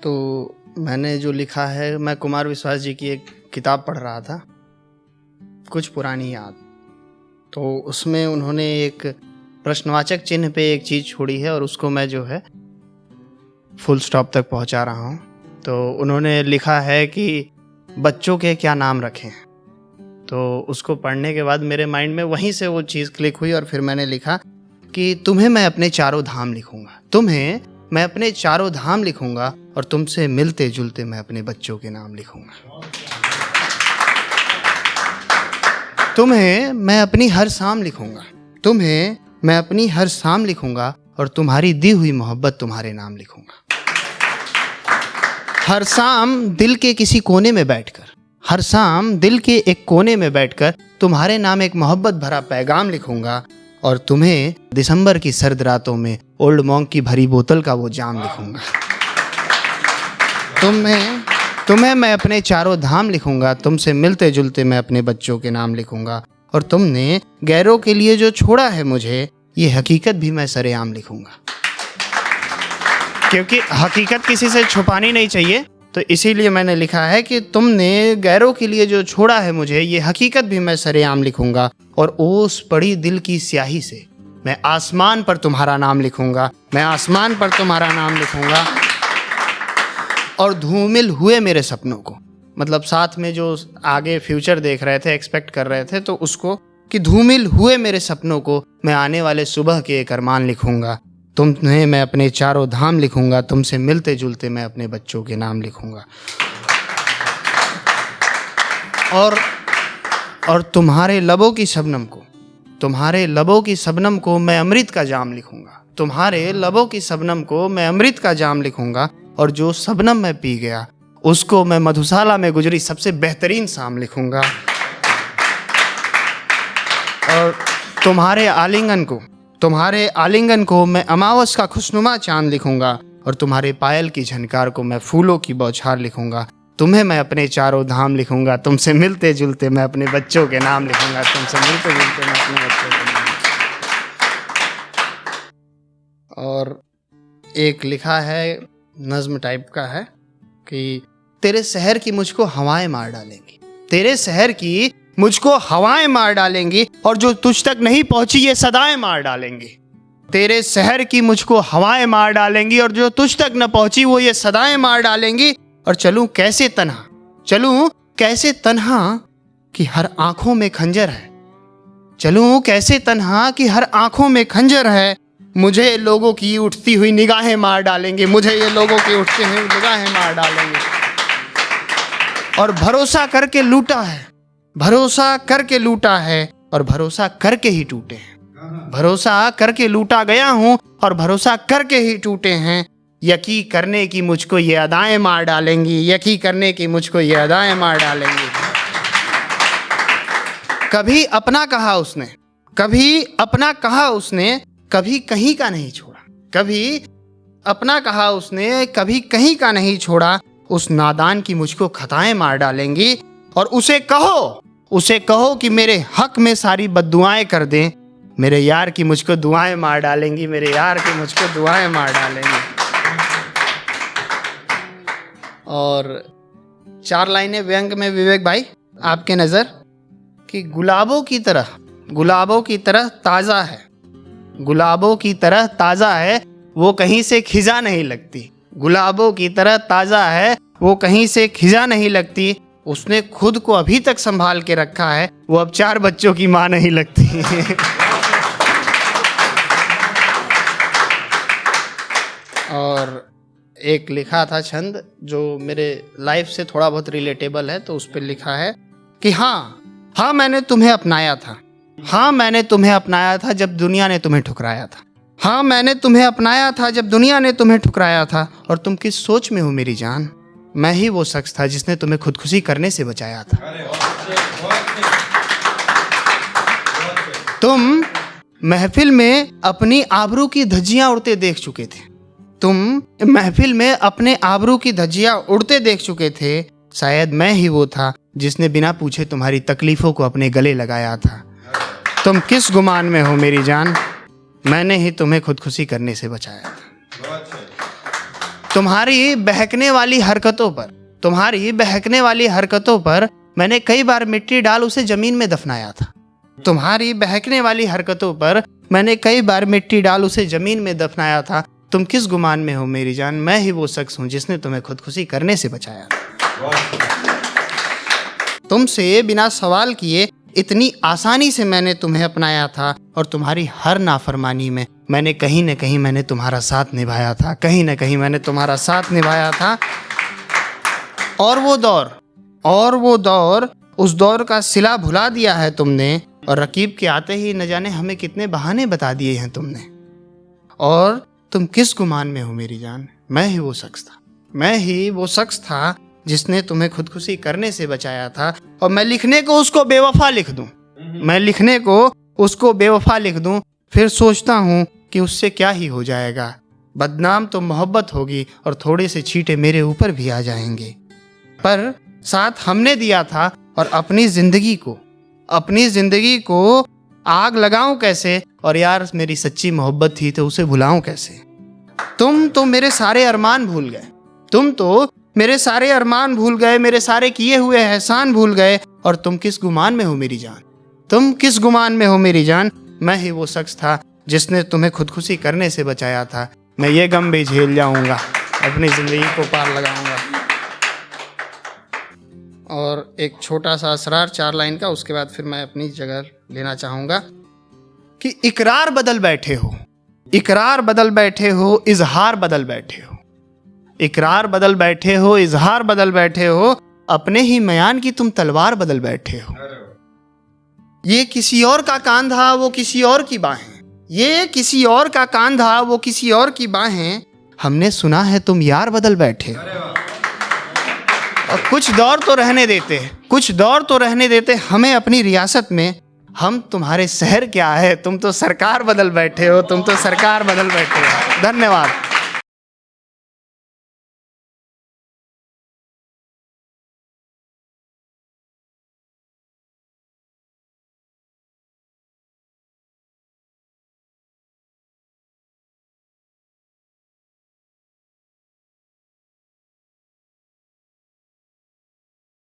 तो मैंने जो लिखा है, मैं कुमार विश्वास जी की एक किताब पढ़ रहा था, कुछ पुरानी याद। तो उसमें उन्होंने एक प्रश्नवाचक चिन्ह पे एक चीज़ छोड़ी है और उसको मैं जो है फुल स्टॉप तक पहुंचा रहा हूं। तो उन्होंने लिखा है कि बच्चों के क्या नाम रखें। तो उसको पढ़ने के बाद मेरे माइंड में वहीं से वो चीज़ क्लिक हुई और फिर मैंने लिखा कि तुम्हें मैं अपने चारों धाम लिखूंगा, तुम्हें मैं अपने चारों धाम लिखूंगा और तुमसे मिलते जुलते मैं अपने बच्चों के नाम लिखूंगा। तुम्हें मैं अपनी हर शाम लिखूंगा, तुम्हें मैं अपनी हर शाम लिखूंगा और तुम्हारी दी हुई मोहब्बत तुम्हारे नाम लिखूंगा। हर शाम दिल के किसी कोने में बैठकर, हर शाम दिल के एक कोने में बैठकर तुम्हारे नाम एक मोहब्बत भरा पैगाम लिखूंगा और तुम्हें दिसंबर की सर्द रातों में ओल्ड मॉन्क की भरी बोतल का वो जाम लिखूंगा। तुम्हें मैं अपने चारों धाम लिखूंगा, तुमसे मिलते जुलते मैं अपने बच्चों के नाम लिखूंगा और तुमने गैरों के लिए जो छोड़ा है मुझे, ये हकीकत भी मैं सरेआम लिखूंगा। क्योंकि हकीकत किसी से छुपानी नहीं चाहिए, तो इसीलिए मैंने लिखा है कि तुमने गैरों के लिए जो छोड़ा है मुझे, ये हकीकत भी मैं सरेआम लिखूंगा और ओस पड़ी दिल की स्याही से मैं आसमान पर तुम्हारा नाम लिखूंगा, मैं आसमान पर तुम्हारा नाम लिखूंगा। और धूमिल हुए मेरे सपनों को, मतलब साथ में जो आगे फ्यूचर देख रहे थे, एक्सपेक्ट कर रहे थे, तो उसको कि धूमिल हुए मेरे सपनों को मैं आने वाले सुबह के एक अरमान लिखूंगा। तुम्हें मैं अपने चारों धाम लिखूंगा, तुमसे मिलते जुलते मैं अपने बच्चों के नाम लिखूंगा। और तुम्हारे लबों की शबनम को, तुम्हारे लबों की शबनम को मैं अमृत का जाम लिखूंगा, तुम्हारे लबों की शबनम को मैं अमृत का जाम लिखूंगा और जो शबनम मैं पी गया उसको मैं मधुशाला में गुजरी सबसे बेहतरीन शाम लिखूंगा। और तुम्हारे आलिंगन को मैं अमावस का खुशनुमा चांद लिखूंगा और तुम्हारे पायल की झनकार को मैं फूलों की बौछार लिखूंगा। तुम्हें मैं अपने चारों धाम लिखूंगा, तुमसे मिलते जुलते मैं अपने बच्चों के नाम लिखूंगा, तुमसे मिलते जुलते मैं अपने बच्चों के नाम। और एक लिखा है, नज्म टाइप का है कि तेरे शहर की मुझको हवाएं मार डालेंगी, तेरे शहर की मुझको हवाएं मार डालेंगी और जो तुझ तक नहीं पहुंची ये सदाएं मार डालेंगी। तेरे शहर की मुझको हवाएं मार डालेंगी और जो तुझ तक न पहुंची वो ये सदाएं मार डालेंगी। और चलूं कैसे तन्हा कि हर आंखों में खंजर है, चलूं कैसे तन्हा कि हर आंखों में खंजर है। मुझे लोगों की उठती हुई निगाहें मार डालेंगे, मुझे ये लोगों की उठती हुई निगाहें मार डालेंगे। और भरोसा करके लूटा है, भरोसा करके लूटा है और भरोसा करके ही टूटे हैं। भरोसा करके लूटा गया हूं और भरोसा करके ही टूटे हैं। यकीन करने की मुझको ये अदाएं मार डालेंगी, यकीन करने की मुझको ये अदाएं मार डालेंगी। कभी अपना कहा उसने, कभी अपना कहा उसने, कभी कहीं का नहीं छोड़ा, कभी अपना कहा उसने, कभी कहीं का नहीं छोड़ा। उस नादान की मुझको खताएं मार डालेंगी और उसे कहो कि मेरे हक में सारी बद्दुआएं कर दें। मेरे यार की मुझको दुआएं मार डालेंगी, मेरे यार की मुझको दुआएं मार डालेंगी। और 4 लाइनें व्यंग में विवेक भाई आपके नजर कि गुलाबों की तरह ताज़ा है, गुलाबों की तरह ताज़ा है, वो कहीं से खिजा नहीं लगती। गुलाबों की तरह ताज़ा है, वो कहीं से खिजा नहीं लगती। उसने खुद को अभी तक संभाल के रखा है, वो अब 4 बच्चों की माँ नहीं लगती। और एक लिखा था छंद जो मेरे लाइफ से थोड़ा बहुत रिलेटेबल है, तो उस पर लिखा है कि हाँ मैंने तुम्हें अपनाया था, हाँ मैंने तुम्हें अपनाया था जब दुनिया ने तुम्हें ठुकराया था, हाँ मैंने तुम्हें अपनाया था जब दुनिया ने तुम्हें ठुकराया था। और तुम किस सोच में हो मेरी जान, मैं ही वो शख्स था जिसने तुम्हें खुदकुशी करने से बचाया था। तुम महफिल में अपनी आबरू की धज्जियां उड़ते देख चुके थे, तुम महफिल में अपने आबरू की धज्जियां उड़ते देख चुके थे। शायद मैं ही वो था जिसने बिना पूछे तुम्हारी तकलीफों को अपने गले लगाया था। तुम किस गुमान में हो मेरी जान, मैंने ही तुम्हें खुदकुशी करने से बचाया था। तुम्हारी बहकने वाली हरकतों पर मैंने कई बार मिट्टी डाल उसे जमीन में दफनाया था। तुम्हारी बहकने वाली हरकतों पर मैंने कई बार मिट्टी डाल उसे जमीन में दफनाया था। तुम किस गुमान में हो मेरी जान, मैं ही वो शख्स हूँ जिसने तुम्हें खुदकुशी करने से बचाया। तुमसे बिना सवाल किए इतनी आसानी से मैंने तुम्हें अपनाया था और तुम्हारी हर नाफरमानी में मैंने कहीं न कहीं मैंने तुम्हारा साथ निभाया था, कहीं न कहीं मैंने तुम्हारा साथ निभाया था। और वो दौर उस दौर का सिला भुला दिया है तुमने, और रकीब के आते ही न जाने हमें कितने बहाने बता दिए हैं तुमने। और तुम किस गुमान में हो मेरी जान, मैं ही वो शख्स था जिसने तुम्हें खुदकुशी करने से बचाया था। और मैं लिखने को उसको बेवफा लिख दूं, फिर सोचता हूँ कि उससे क्या ही हो जाएगा। बदनाम तो मोहब्बत होगी और थोड़े से छींटे मेरे ऊपर भी आ जाएंगे। पर साथ हमने दिया था, और अपनी जिंदगी को आग लगाऊं कैसे, और यार मेरी सच्ची मोहब्बत थी तो उसे भुलाऊं कैसे। तुम तो मेरे सारे अरमान भूल गए, मेरे सारे किए हुए एहसान भूल गए। और तुम किस गुमान में हो मेरी जान, मैं ही वो शख्स था जिसने तुम्हें खुदकुशी करने से बचाया था। मैं ये गम भी झेल जाऊंगा, अपनी जिंदगी को पार लगाऊंगा। और एक छोटा सा असरार 4 लाइन का, उसके बाद फिर मैं अपनी जगह लेना चाहूँगा कि इकरार बदल बैठे हो, इजहार बदल बैठे हो, अपने ही मयान की तुम तलवार बदल बैठे हो। ये किसी और का कान था वो किसी और की बाहें, हमने सुना है तुम यार बदल बैठे हो। और कुछ दौर तो रहने देते हमें अपनी रियासत में। हम तुम्हारे शहर क्या है, तुम तो सरकार बदल बैठे हो। धन्यवाद।